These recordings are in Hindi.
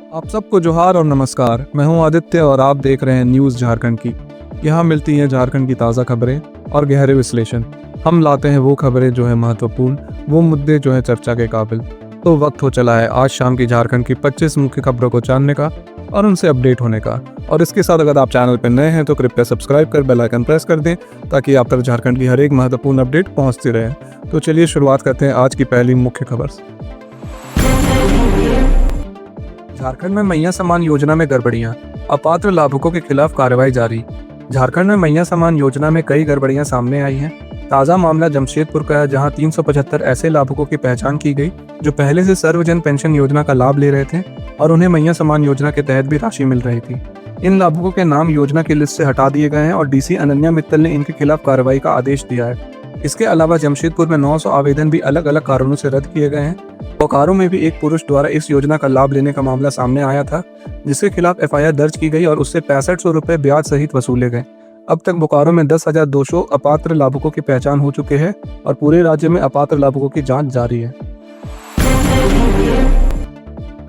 आप सबको जोहार और नमस्कार। मैं हूं आदित्य और आप देख रहे हैं न्यूज़ झारखंड की। यहाँ मिलती हैं झारखंड की ताज़ा खबरें और गहरे विश्लेषण। हम लाते हैं वो खबरें जो है महत्वपूर्ण, वो मुद्दे जो है चर्चा के काबिल। तो वक्त हो चला है आज शाम की झारखंड की 25 मुख्य खबरों को जानने का और उनसे अपडेट होने का। और इसके साथ अगर आप चैनल पर नए हैं तो कृपया सब्सक्राइब कर बेल आइकन प्रेस कर दें ताकि आप तक झारखंड की हर एक महत्वपूर्ण अपडेट पहुँचती रहे। तो चलिए शुरुआत करते हैं आज की पहली मुख्य खबर से। झारखंड में मैया सम्मान योजना में गड़बड़ियां, अपात्र लाभुकों के खिलाफ कार्रवाई जारी। झारखंड में मैया सम्मान योजना में कई गड़बड़ियां सामने आई हैं। ताज़ा मामला जमशेदपुर का है, जहां 375 ऐसे लाभुकों की पहचान की गई जो पहले से सर्वजन पेंशन योजना का लाभ ले रहे थे और उन्हें मैया सम्मान योजना के तहत भी राशि मिल रही थी। इन लाभुकों के नाम योजना की लिस्ट से हटा दिए गए हैं और डीसी अनन्या मित्तल ने इनके खिलाफ कार्रवाई का आदेश दिया है। इसके अलावा जमशेदपुर में 900 आवेदन भी अलग अलग कारणों से रद्द किए गए हैं। बोकारो में भी एक पुरुष द्वारा इस योजना का लाभ लेने का मामला सामने आया था, जिसके खिलाफ एफआईआर दर्ज की गई और उससे 6500 रुपए ब्याज सहित वसूले गए। अब तक बोकारो में 10,200 अपात्र लाभुकों की पहचान हो चुके हैं और पूरे राज्य में अपात्र लाभुकों की जांच जारी है।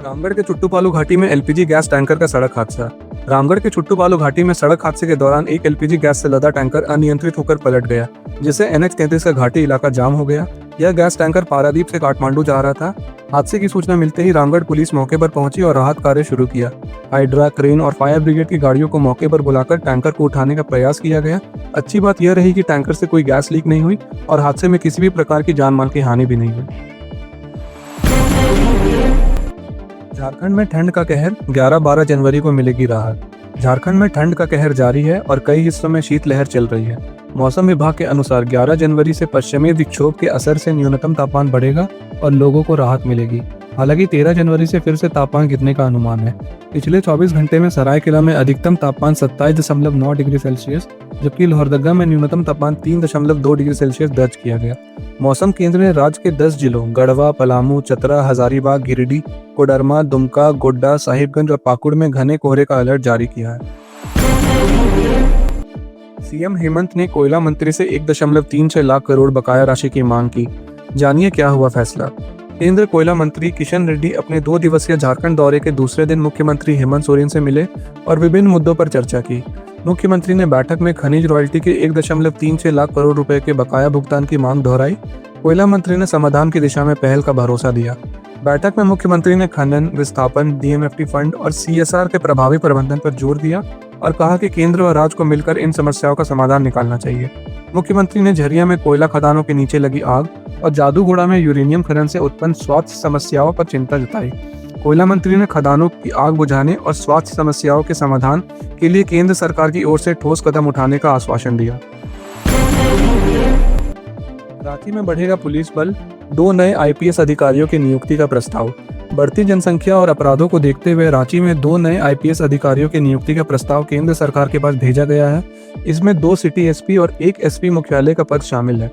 रामगढ़ के चुट्टूपालू घाटी में एलपीजी गैस टैंकर का सड़क हादसा। रामगढ़ के चुट्टूपालू घाटी में सड़क हादसे के दौरान एक एलपीजी गैस से लदा टैंकर अनियंत्रित होकर पलट गया, जिससे NH-33 का घाटी इलाका जाम हो गया। यह गैस टैंकर पारादीप से काठमांडू जा रहा था। हादसे की सूचना मिलते ही रामगढ़ पुलिस मौके पर पहुंची और राहत कार्य शुरू किया। हाइड्रा, क्रेन और फायर ब्रिगेड की गाड़ियों को मौके पर बुलाकर टैंकर को उठाने का प्रयास किया गया। अच्छी बात यह रही कि टैंकर से कोई गैस लीक नहीं हुई और हादसे में किसी भी प्रकार की जान माल की हानि भी नहीं हुई। झारखंड में ठंड का कहर, 11-12 जनवरी को मिलेगी राहत। झारखंड में ठंड का कहर जारी है और कई हिस्सों में शीतलहर चल रही है। मौसम विभाग के अनुसार 11 जनवरी से पश्चिमी विक्षोभ के असर से न्यूनतम तापमान बढ़ेगा और लोगों को राहत मिलेगी। हालांकि 13 जनवरी से फिर से तापमान गिरने का अनुमान है। पिछले 24 घंटे में सरायकेला में अधिकतम तापमान 27.9 डिग्री सेल्सियस, जबकि लोहरदगा में न्यूनतम तापमान 3.2 डिग्री सेल्सियस दर्ज किया गया। मौसम केंद्र ने राज्य के 10 जिलों गढ़वा, पलामू, चतरा, हजारीबाग, गिरिडीह, कोडरमा, दुमका, गोड्डा, साहिबगंज और पाकुड़ में घने कोहरे का अलर्ट जारी किया है। सीएम हेमंत ने कोयला मंत्री से 1.36 लाख करोड़ बकाया राशि की मांग की। जानिए क्या हुआ फैसला। केंद्र कोयला मंत्री किशन रेड्डी अपने 2 दिवसीय झारखंड दौरे के दूसरे दिन मुख्यमंत्री हेमंत सोरेन से मिले और विभिन्न मुद्दों पर चर्चा की। मुख्यमंत्री ने बैठक में खनिज रॉयल्टी के 1.36 लाख करोड़ रुपए के बकाया भुगतान की मांग दोहराई। कोयला मंत्री ने समाधान की दिशा में पहल का भरोसा दिया। बैठक में मुख्यमंत्री ने खनन, विस्थापन, DMFT फंड और CSR के प्रभावी प्रबंधन पर जोर दिया और कहा कि केंद्र और राज्य को मिलकर इन समस्याओं का समाधान निकालना चाहिए। मुख्यमंत्री ने झरिया में कोयला खदानों के नीचे लगी आग और जादूगोड़ा में यूरेनियम खनन से उत्पन्न स्वास्थ्य समस्याओं पर चिंता जताई। कोयला मंत्री ने खदानों की आग बुझाने और स्वास्थ्य समस्याओं के समाधान के लिए केंद्र सरकार की ओर से ठोस कदम उठाने का आश्वासन दिया। रांची में बढ़ेगा पुलिस बल, 2 नए IPS अधिकारियों की नियुक्ति का प्रस्ताव। बढ़ती जनसंख्या और अपराधों को देखते हुए रांची में 2 नए IPS अधिकारियों की नियुक्ति का प्रस्ताव केंद्र सरकार के पास भेजा गया है। इसमें 2 सिटी SP और 1 SP मुख्यालय का पद शामिल है।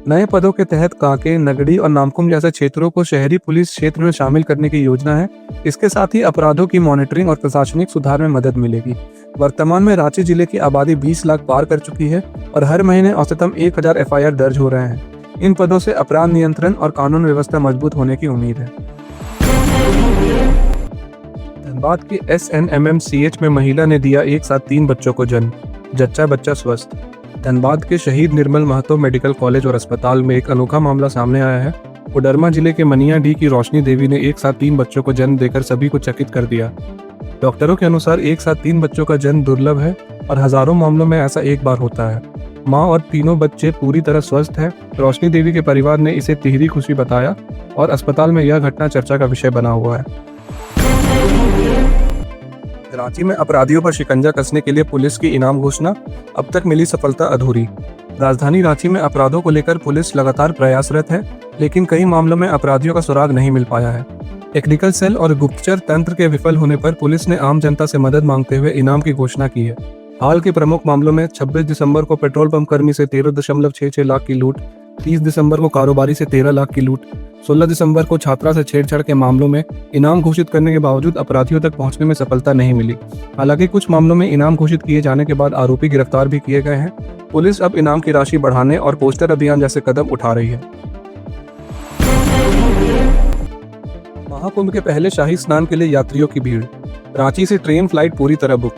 नए पदों के तहत कांके, नगड़ी और नामकुम जैसे क्षेत्रों को शहरी पुलिस क्षेत्र में शामिल करने की योजना है। इसके साथ ही अपराधों की मॉनिटरिंग और प्रशासनिक सुधार में मदद मिलेगी। वर्तमान में रांची जिले की आबादी 20 लाख पार कर चुकी है और हर महीने औसतन 1000 FIR दर्ज हो रहे हैं। इन पदों से अपराध नियंत्रण और कानून व्यवस्था मजबूत होने की उम्मीद है। धनबाद के SNMMCH में महिला ने दिया एक साथ 3 बच्चों को जन्म, जच्चा बच्चा स्वस्थ। धनबाद के शहीद निर्मल महतो मेडिकल कॉलेज और अस्पताल में एक अनोखा मामला सामने आया है। कोडरमा जिले के मनियाडीह की रोशनी देवी ने एक साथ 3 बच्चों को जन्म देकर सभी को चकित कर दिया। डॉक्टरों के अनुसार एक साथ 3 बच्चों का जन्म दुर्लभ है और हजारों मामलों में ऐसा एक बार होता है। माँ और तीनों बच्चे पूरी तरह स्वस्थ हैं। रोशनी देवी के परिवार ने इसे तिहरी खुशी बताया और अस्पताल में यह घटना चर्चा का विषय बना हुआ है। रांची में अपराधियों पर शिकंजा कसने के लिए पुलिस की इनाम घोषणा, अब तक मिली सफलता अधूरी। राजधानी रांची में अपराधों को लेकर पुलिस लगातार प्रयासरत है, लेकिन कई मामलों में अपराधियों का सुराग नहीं मिल पाया है। टेक्निकल सेल और गुप्तचर तंत्र के विफल होने पर पुलिस ने आम जनता से मदद मांगते हुए इनाम की घोषणा की है। हाल के प्रमुख मामलों में 26 दिसंबर को पेट्रोल पंप कर्मी से 13.66 लाख की लूट, 30 दिसंबर को कारोबारी से 13 लाख की लूट, 16 दिसंबर को छात्रा से छेड़छाड़ के मामलों में इनाम घोषित करने के बावजूद अपराधियों तक पहुंचने में सफलता नहीं मिली। हालांकि कुछ मामलों में इनाम घोषित किए जाने के बाद आरोपी गिरफ्तार भी किए गए हैं। पुलिस अब इनाम की राशि बढ़ाने और पोस्टर अभियान जैसे कदम उठा रही है। महाकुंभ के पहले शाही स्नान के लिए यात्रियों की भीड़। रांची से ट्रेन फ्लाइट पूरी तरह बुक।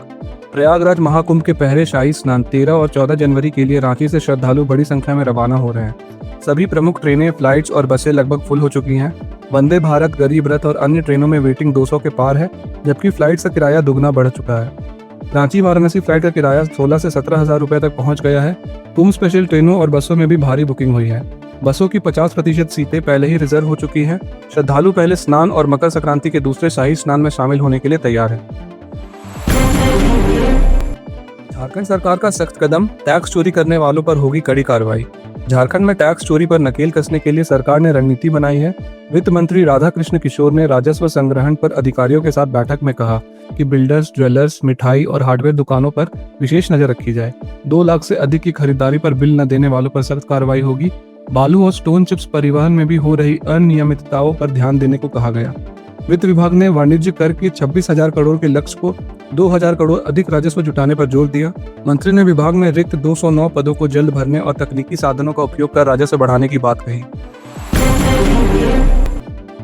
प्रयागराज महाकुंभ के पहले शाही स्नान 13 और 14 जनवरी के लिए रांची से श्रद्धालु बड़ी संख्या में रवाना हो रहे हैं। सभी प्रमुख ट्रेनें, फ्लाइट्स और बसें लगभग फुल हो चुकी हैं। वंदे भारत, गरीब रथ और अन्य ट्रेनों में वेटिंग 200 के पार है, जबकि फ्लाइट का किराया दुगना बढ़ चुका है। रांची वाराणसी फ्लाइट का किराया 16 से 17,000 रुपए तक पहुंच गया है। कुंभ स्पेशल ट्रेनों और बसों में भी भारी बुकिंग हुई है। बसों की 50% सीटें पहले ही रिजर्व हो चुकी हैं। श्रद्धालु पहले स्नान और मकर संक्रांति के दूसरे शाही स्नान में शामिल होने के लिए तैयार हैं। झारखंड सरकार का सख्त कदम, टैक्स चोरी करने वालों पर होगी कड़ी कार्रवाई। झारखंड में टैक्स चोरी पर नकेल कसने के लिए सरकार ने रणनीति बनाई है। वित्त मंत्री राधाकृष्ण किशोर ने राजस्व संग्रहण पर अधिकारियों के साथ बैठक में कहा कि बिल्डर्स, ज्वेलर्स, मिठाई और हार्डवेयर दुकानों पर विशेष नजर रखी जाए। 2 लाख से अधिक की खरीदारी पर बिल न देने वालों पर सख्त कार्रवाई होगी। बालू और स्टोन चिप्स परिवहन में भी हो रही अनियमितताओं पर ध्यान देने को कहा गया। वित्त विभाग ने वाणिज्य कर के 26,000 करोड़ के लक्ष्य को 2,000 करोड़ अधिक राजस्व जुटाने पर जोर दिया। मंत्री ने विभाग में रिक्त 209 पदों को जल्द भरने और तकनीकी साधनों का उपयोग कर राजस्व बढ़ाने की बात कही।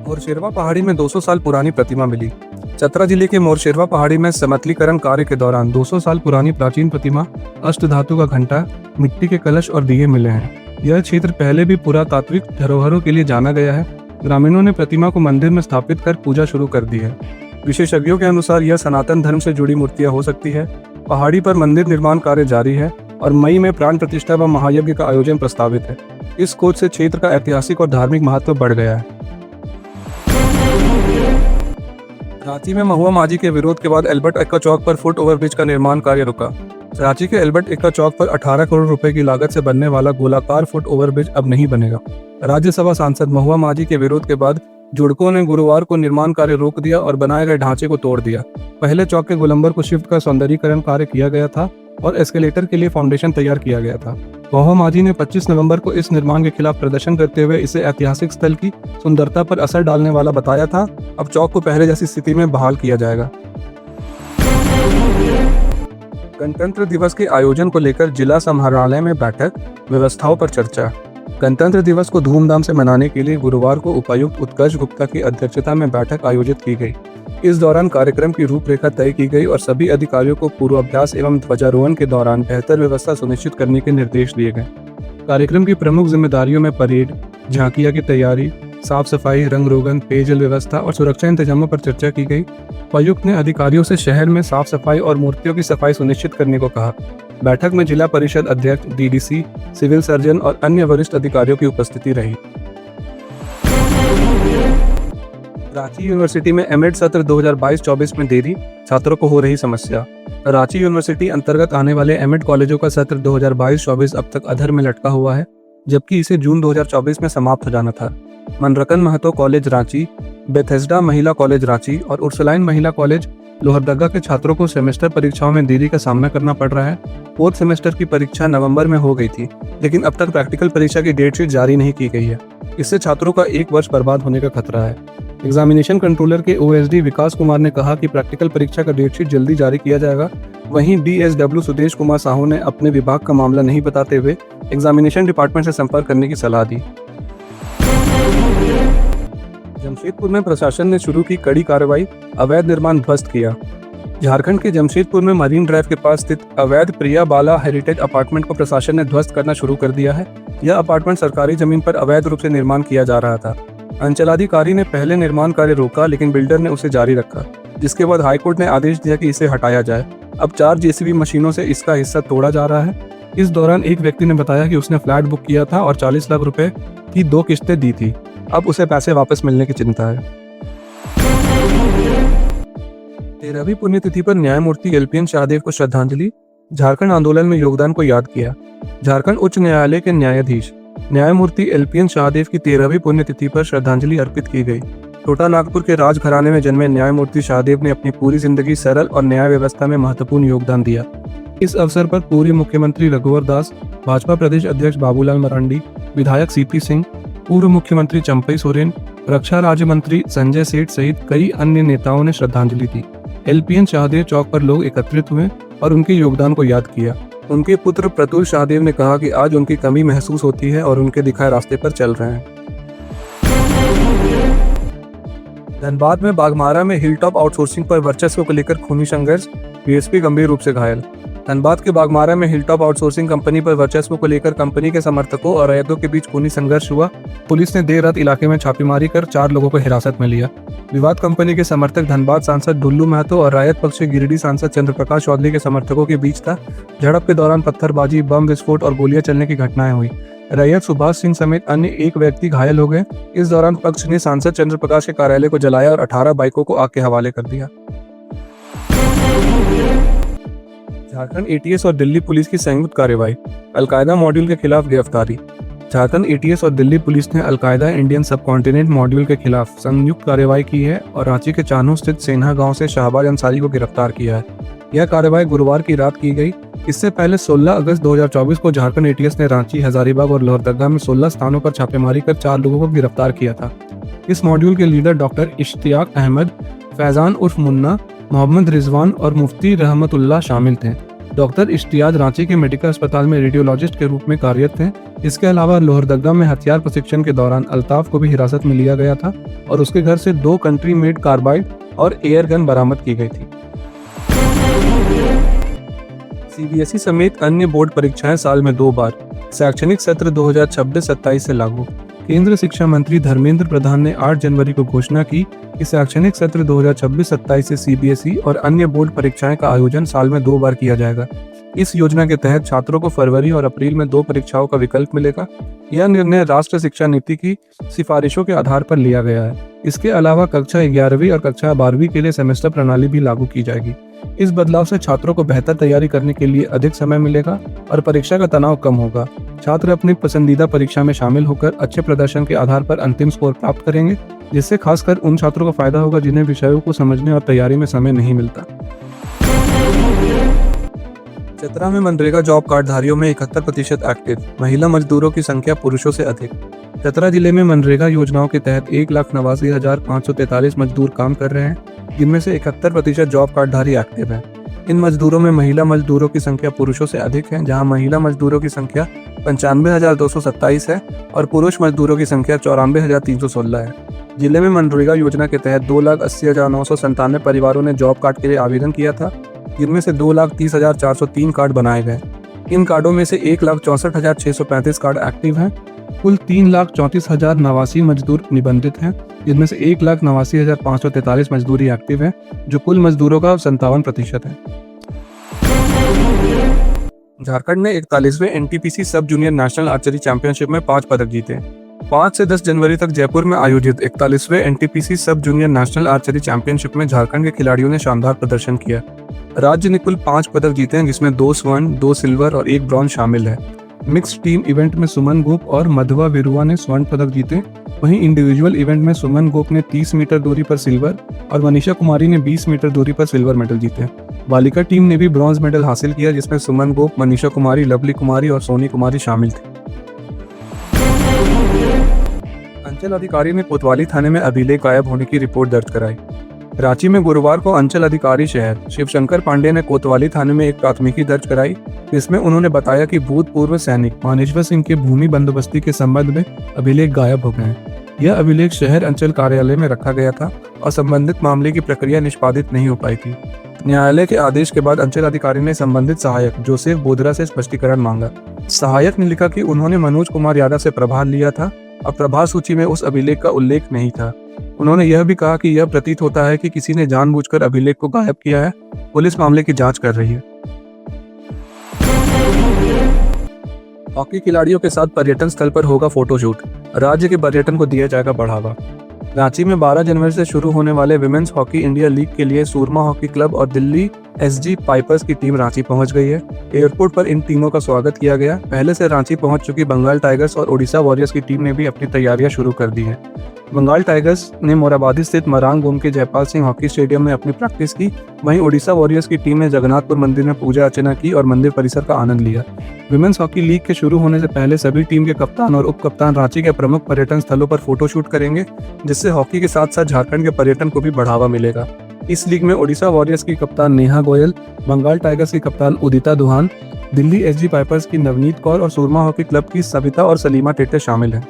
मोरशेरवा पहाड़ी में 200 साल पुरानी प्रतिमा मिली। चतरा जिले के मोरशेरवा पहाड़ी में समतलीकरण कार्य के दौरान 200 साल पुरानी प्राचीन प्रतिमा, अष्टधातु का घंटा, मिट्टी के कलश और दिए मिले हैं। यह क्षेत्र पहले भी पुरातात्विक धरोहरों के लिए जाना गया है। ग्रामीणों ने प्रतिमा को मंदिर में स्थापित कर पूजा शुरू कर दी है। विशेषज्ञों के अनुसार यह सनातन धर्म से जुड़ी मूर्तियां हो सकती है। पहाड़ी पर मंदिर निर्माण कार्य जारी है और मई में प्राण प्रतिष्ठा व महायज्ञ का आयोजन प्रस्तावित है। इस खोज से क्षेत्र का ऐतिहासिक और धार्मिक महत्व बढ़ गया है। रांची में महुआ माझी के विरोध के बाद एल्बर्ट एक्का चौक पर फुट ओवरब्रिज का निर्माण कार्य रुका। रांची के एल्बर्ट एक्का चौक पर 18 करोड़ रुपए की लागत से बनने वाला गोलाकार फुट ओवरब्रिज अब नहीं बनेगा। राज्यसभा सांसद महुआ माझी के विरोध के बाद जुड़कों ने गुरुवार को निर्माण कार्य रोक दिया और बनाए गए ढांचे को तोड़ दिया। पहले चौक के गोलंबर को शिफ्ट कर सौंदर्यीकरण कार्य किया गया था और एस्केलेटर के लिए फाउंडेशन तैयार किया गया था। महुआ माझी ने 25 नवंबर को इस निर्माण के खिलाफ प्रदर्शन करते हुए इसे ऐतिहासिक स्थल की सुंदरता पर असर डालने वाला बताया था। अब चौक को पहले जैसी स्थिति में बहाल किया जाएगा। गणतंत्र दिवस के आयोजन को लेकर जिला समाहरणालय में बैठक, व्यवस्थाओं पर चर्चा। गणतंत्र दिवस को धूमधाम से मनाने के लिए गुरुवार को उपायुक्त उत्कर्ष गुप्ता की अध्यक्षता में बैठक आयोजित की गई। इस दौरान कार्यक्रम की रूपरेखा तय की गई और सभी अधिकारियों को पूर्वाभ्यास एवं ध्वजारोहण के दौरान बेहतर व्यवस्था सुनिश्चित करने के निर्देश दिए गए। कार्यक्रम की प्रमुख जिम्मेदारियों में परेड, झांकिया की तैयारी, साफ सफाई, रंग रोगन, पेयजल व्यवस्था और सुरक्षा इंतजामों पर चर्चा की गई। उपायुक्त ने अधिकारियों से शहर में साफ सफाई और मूर्तियों की सफाई सुनिश्चित करने को कहा। बैठक में जिला परिषद अध्यक्ष, डीडीसी, सिविल सर्जन और अन्य वरिष्ठ अधिकारियों की उपस्थिति रही। रांची यूनिवर्सिटी में एमएड सत्र 2022-24 में देरी, छात्रों को हो रही समस्या। रांची यूनिवर्सिटी अंतर्गत आने वाले एमएड कॉलेजों का सत्र 2022-24 अब तक अधर में लटका हुआ है, जबकि इसे जून 2024 में समाप्त हो जाना था। मनरकन महतो कॉलेज रांची, बेथेस्डा महिला कॉलेज रांची और उर्सुलाइन महिला कॉलेज लोहरदगा के छात्रों को सेमेस्टर परीक्षाओं में देरी का सामना करना पड़ रहा है। 4th सेमेस्टर की परीक्षा नवंबर में हो गई थी, लेकिन अब तक प्रैक्टिकल परीक्षा की डेट शीट जारी नहीं की गई है। इससे छात्रों का 1 वर्ष बर्बाद होने का खतरा है। एग्जामिनेशन कंट्रोलर के ओएसडी विकास कुमार ने कहा कि प्रैक्टिकल परीक्षा का डेट शीट जल्दी जारी किया जाएगा। वहीं डीएसडब्ल्यू सुदेश कुमार साहू ने अपने विभाग का मामला नहीं बताते हुए एग्जामिनेशन डिपार्टमेंट से संपर्क करने की सलाह दी। जमशेदपुर में प्रशासन ने शुरू की कड़ी कार्रवाई, अवैध निर्माण ध्वस्त किया। झारखंड के जमशेदपुर में मरीन ड्राइव के पास स्थित अवैध प्रिया बाला हेरिटेज अपार्टमेंट को प्रशासन ने ध्वस्त करना शुरू कर दिया है। यह अपार्टमेंट सरकारी जमीन पर अवैध रूप से निर्माण किया जा रहा था। अंचलाधिकारी ने पहले निर्माण कार्य रोका, लेकिन बिल्डर ने उसे जारी रखा, जिसके बाद हाईकोर्ट ने आदेश दिया कि इसे हटाया जाए। अब 4 जेसीबी मशीनों से इसका हिस्सा तोड़ा जा रहा है। इस दौरान एक व्यक्ति ने बताया कि उसने फ्लैट बुक किया था और 40 लाख रुपए की 2 किस्तें दी थी। अब उसे पैसे वापस मिलने की चिंता है। 13वीं पुण्यतिथि पर न्यायमूर्ति एलपीएन शाहदेव को श्रद्धांजलि, झारखंड आंदोलन में योगदान को याद किया। झारखंड उच्च न्यायालय के न्यायाधीश न्यायमूर्ति एलपीएन शाहदेव की 13वीं पुण्यतिथि पर श्रद्धांजलि अर्पित की गई। छोटा नागपुर के राजघराने में जन्मे न्यायमूर्ति शाहदेव ने अपनी पूरी जिंदगी सरल और न्याय व्यवस्था में महत्वपूर्ण योगदान दिया। इस अवसर पर पूर्व मुख्यमंत्री रघुवर दास, भाजपा प्रदेश अध्यक्ष बाबूलाल मरांडी, विधायक सीपी सिंह, पूर्व मुख्यमंत्री चंपई सोरेन, रक्षा राज्य मंत्री संजय सेठ सहित कई अन्य नेताओं ने श्रद्धांजलि दी। एलपीएन शाहदेव चौक पर लोग एकत्रित हुए और उनके योगदान को याद किया। उनके पुत्र प्रतुल शाहदेव ने कहा कि आज उनकी कमी महसूस होती है और उनके दिखाए रास्ते पर चल रहे हैं। धनबाद में बागमारा में हिलटॉप आउटसोर्सिंग पर वर्चस्व को लेकर खूनी संघर्ष, डीएसपी गंभीर रूप से घायल। धनबाद के बागमारा में हिलटॉप आउटसोर्सिंग कंपनी पर वर्चस्व को लेकर कंपनी के समर्थकों और रैयतों के बीच खूनी संघर्ष हुआ। पुलिस ने देर रात इलाके में छापेमारी कर 4 लोगों को हिरासत में लिया। विवाद कंपनी के समर्थक धनबाद सांसद डुल्लू महतो और रायत पक्ष के गिरिडीह सांसद चंद्रप्रकाश चौधरी के समर्थकों के बीच था। झड़प के दौरान पत्थरबाजी, बम विस्फोट और गोलियां चलने की घटनाएं हुई। रैयत सुभाष सिंह समेत अन्य एक व्यक्ति घायल हो गए। इस दौरान पक्ष ने सांसद चंद्रप्रकाश के कार्यालय को जलाया और 18 बाइकों को आग के हवाले कर दिया। झारखंड एटीएस और दिल्ली पुलिस की संयुक्त कार्रवाई, अलकायदा मॉड्यूल के खिलाफ गिरफ्तारी। झारखंड एटीएस और दिल्ली पुलिस ने अलकायदा इंडियन सब कॉन्टिनेंट मॉड्यूल के खिलाफ संयुक्त कार्रवाई की है और रांची के चान्हो स्थित सेन्हा गांव से शाहबाज अंसारी को गिरफ्तार किया है। यह कार्रवाई गुरुवार की रात की गई। इससे पहले 16 अगस्त 2024 को झारखंड एटीएस ने रांची, हजारीबाग और लोहरदगा में 16 स्थानों पर छापेमारी कर 4 लोगों को गिरफ्तार किया था। इस मॉड्यूल के लीडर डॉक्टर इश्तियाक अहमद, फैजान उर्फ मुन्ना, मोहम्मद रिजवान और मुफ्ती रहमतुल्लाह शामिल थे। डॉक्टर इश्तियाक रांची के मेडिकल अस्पताल में रेडियोलॉजिस्ट के रूप में कार्यरत थे। इसके अलावा लोहरदगा में हथियार प्रशिक्षण के दौरान अल्ताफ को भी हिरासत में लिया गया था और उसके घर से 2 कंट्री मेड कार्बाइड और एयर गन बरामद की गई थी। सीबीएसई समेत अन्य बोर्ड परीक्षाएं साल में 2 बार, शैक्षणिक सत्र 2026-27 से लागू। केंद्र शिक्षा मंत्री धर्मेंद्र प्रधान ने 8 जनवरी को घोषणा की कि शैक्षणिक सत्र 2026-27 से सीबीएसई और अन्य बोर्ड परीक्षाएं का आयोजन साल में 2 बार किया जाएगा। इस योजना के तहत छात्रों को फरवरी और अप्रैल में 2 परीक्षाओं का विकल्प मिलेगा। यह निर्णय राष्ट्रीय शिक्षा नीति की सिफारिशों के आधार पर लिया गया है। इसके अलावा कक्षा 11वीं और कक्षा 12वीं के लिए सेमेस्टर प्रणाली भी लागू की जाएगी। इस बदलाव से छात्रों को बेहतर तैयारी करने के लिए अधिक समय मिलेगा और परीक्षा का तनाव कम होगा। छात्र अपनी पसंदीदा परीक्षा में शामिल होकर अच्छे प्रदर्शन के आधार पर अंतिम स्कोर प्राप्त करेंगे, जिससे खासकर उन छात्रों को फायदा होगा जिन्हें विषयों को समझने और तैयारी में समय नहीं मिलता। चतरा में मनरेगा जॉब कार्डधारियों में 71% एक्टिव, महिला मजदूरों की संख्या पुरुषों से अधिक। चतरा जिले में मनरेगा योजनाओं के तहत 1,89,543 मजदूर काम कर रहे हैं, जिनमें से 71% जॉब कार्डधारी एक्टिव हैं। इन मजदूरों में महिला मजदूरों की संख्या पुरुषों से अधिक है, जहां महिला मजदूरों की संख्या 95,227 है और पुरुष मजदूरों की संख्या 94,316 है। जिले में मनरेगा योजना के तहत 2,80,997 परिवारों ने जॉब कार्ड के लिए आवेदन किया था, जिनमें से 2,30,403 कार्ड बनाए गए। इन कार्डों में से 1,64,635 कार्ड एक्टिव हैं। कुल 3,34,089 मजदूर निबंधित हैं, जिनमें से 1,89,543 मजदूरी एक्टिव है, जो कुल मजदूरों का 57% है। झारखंड ने 41वें NTPC sub junior national archery championship में 5 पदक जीते। 5 से 10 जनवरी तक जयपुर में आयोजित 41वें NTPC sub junior national archery championship में झारखंड के खिलाड़ियों ने शानदार प्रदर्शन किया। राज्य ने कुल 5 पदक जीते हैं, जिसमें 2 स्वर्ण, 2 सिल्वर और 1 ब्रॉन्ज शामिल है। मिक्स्ड टीम इवेंट में सुमन गोप और मधवा विरुआ ने स्वर्ण पदक जीते। वहीं इंडिविजुअल इवेंट में सुमन गोप ने 30 मीटर दूरी पर सिल्वर और मनीषा कुमारी ने 20 मीटर दूरी पर सिल्वर मेडल जीते। बालिका टीम ने भी ब्रॉन्ज मेडल हासिल किया, जिसमें सुमन गोप, मनीषा कुमारी, लवली कुमारी और सोनी कुमारी शामिल थे। अंचल अधिकारी ने कोतवाली थाने में अभिलेख गायब होने की रिपोर्ट दर्ज कराई। रांची में गुरुवार को अंचल अधिकारी शहर शिवशंकर पांडे ने कोतवाली थाने में एक प्राथमिकी दर्ज कराई, जिसमें उन्होंने बताया कि भूतपूर्व सैनिक मानेश्वर सिंह के भूमि बंदोबस्ती के संबंध में अभिलेख गायब हो गए हैं। यह अभिलेख शहर अंचल कार्यालय में रखा गया था और संबंधित मामले की प्रक्रिया निष्पादित नहीं हो पाई थी। न्यायालय के आदेश के बाद अंचल अधिकारी ने संबंधित सहायक जोसेफ बोदरा से स्पष्टीकरण मांगा। सहायक ने लिखा कि उन्होंने मनोज कुमार यादव से प्रभार लिया था और प्रभार सूची में उस अभिलेख का उल्लेख नहीं था। उन्होंने यह भी कहा कि यह प्रतीत होता है कि किसी ने जानबूझकर अभिलेख को गायब किया है। पुलिस मामले की जांच कर रही है। हॉकी खिलाड़ियों के साथ पर्यटन स्थल पर होगा फोटोशूट, राज्य के पर्यटन को दिया जाएगा बढ़ावा। रांची में 12 जनवरी से शुरू होने वाले विमेंस हॉकी इंडिया लीग के लिए सूरमा हॉकी क्लब और दिल्ली एसजी पाइपर्स की टीम रांची पहुंच गई है। एयरपोर्ट पर इन टीमों का स्वागत किया गया। पहले से रांची पहुंच चुकी बंगाल टाइगर्स और ओडिशा वॉरियर्स की टीम ने भी अपनी तैयारियां शुरू कर दी है। बंगाल टाइगर्स ने मोराबादी स्थित मरांग गोम के जयपाल सिंह हॉकी स्टेडियम में अपनी प्रैक्टिस की। वहीं ओडिशा वॉरियर्स की टीम ने जगन्नाथपुर मंदिर में पूजा अर्चना की और मंदिर परिसर का आनंद लिया। विमेंस हॉकी लीग के शुरू होने से पहले सभी टीम के कप्तान और उप कप्तान रांची के प्रमुख पर्यटन स्थलों पर फोटोशूट करेंगे, जिससे हॉकी के साथ साथ झारखंड के पर्यटन को भी बढ़ावा मिलेगा। इस लीग में ओडिशा वॉरियर्स की कप्तान नेहा गोयल, बंगाल टाइगर्स की कप्तान उदिता दुहान, दिल्ली एसजी पाइपर्स की नवनीत कौर और सूरमा हॉकी क्लब की सविता और सलीमा टेटे शामिल हैं।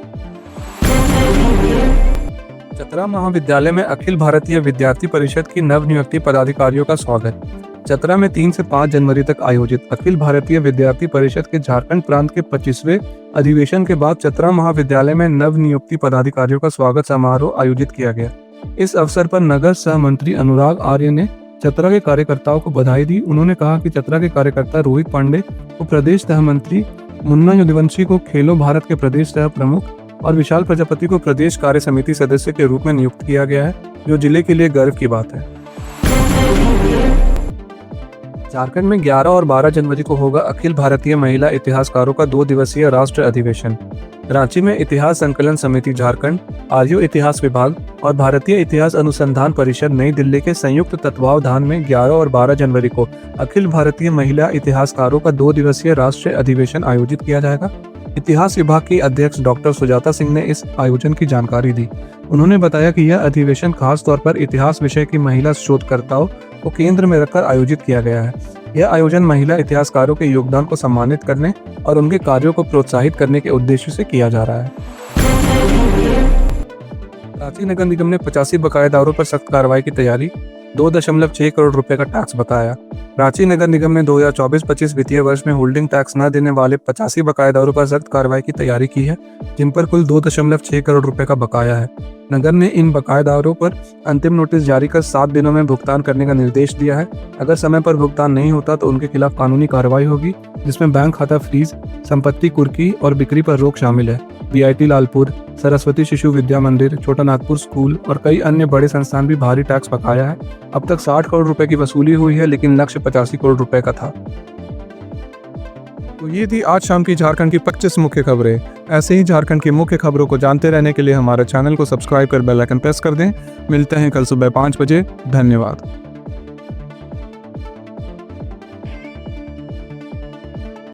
चतरा महाविद्यालय में अखिल भारतीय विद्यार्थी परिषद की नवनियुक्ति पदाधिकारियों का स्वागत। चतरा में 3 से 5 जनवरी तक आयोजित अखिल भारतीय विद्यार्थी परिषद के झारखंड प्रांत के 25वें अधिवेशन के बाद चतरा महाविद्यालय में नवनियुक्ति पदाधिकारियों का स्वागत समारोह आयोजित किया गया। इस अवसर पर नगर सह मंत्री अनुराग आर्य ने चतरा के कार्यकर्ताओं को बधाई दी। उन्होंने कहा कि चतरा के कार्यकर्ता रोहित पांडे को प्रदेश सह मंत्री, मुन्ना यदुवंशी को खेलो भारत के प्रदेश सह प्रमुख और विशाल प्रजापति को प्रदेश कार्य समिति सदस्य के रूप में नियुक्त किया गया है, जो जिले के लिए गर्व की बात है। झारखंड में 11 और 12 जनवरी को होगा अखिल भारतीय महिला इतिहासकारों का 2 दिवसीय राष्ट्र अधिवेशन। रांची में इतिहास संकलन समिति झारखंड, आर्यो इतिहास विभाग और भारतीय इतिहास अनुसंधान परिषद नई दिल्ली के संयुक्त तत्वावधान में 11 और 12 जनवरी को अखिल भारतीय महिला इतिहासकारों का 2 दिवसीय राष्ट्रीय अधिवेशन आयोजित किया जाएगा। इतिहास विभाग की अध्यक्ष डॉक्टर सुजाता सिंह ने इस आयोजन की जानकारी दी। उन्होंने बताया कि यह अधिवेशन खास तौर पर इतिहास विषय की महिला शोधकर्ताओं को केंद्र में रखकर आयोजित किया गया है। यह आयोजन महिला इतिहासकारों के योगदान को सम्मानित करने और उनके कार्यों को प्रोत्साहित करने के उद्देश्य से किया जा रहा है। रांची नगर निगम ने 85 बकायेदारों पर सख्त कार्रवाई की तैयारी, 2.6 करोड़ रुपए का टैक्स बकाया। रांची नगर निगम ने 2024-25 वित्तीय वर्ष में होल्डिंग टैक्स न देने वाले 85 बकायेदारों पर सख्त कार्रवाई की तैयारी की है, जिन पर कुल 2.6 करोड़ रुपए का बकाया है। नगर ने इन बकायेदारों पर अंतिम नोटिस जारी कर 7 दिनों में भुगतान करने का निर्देश दिया है। अगर समय पर भुगतान नहीं होता तो उनके खिलाफ कानूनी कार्रवाई होगी, जिसमें बैंक खाता फ्रीज, संपत्ति कुर्की और बिक्री पर रोक शामिल है। बीआईटी लालपुर, सरस्वती शिशु विद्या मंदिर, छोटा नागपुर स्कूल और कई अन्य बड़े संस्थान भी भारी टैक्स बकाया है। अब तक 60 करोड़ रुपए की वसूली हुई है, लेकिन लक्ष्य 85 करोड़ रुपए का था। तो ये थी आज शाम की झारखंड की 25 मुख्य खबरें। ऐसे ही झारखंड की मुख्य खबरों को जानते रहने के लिए हमारे चैनल को सब्सक्राइब कर बेल आइकन प्रेस कर दें। मिलते हैं कल सुबह 5 बजे। धन्यवाद।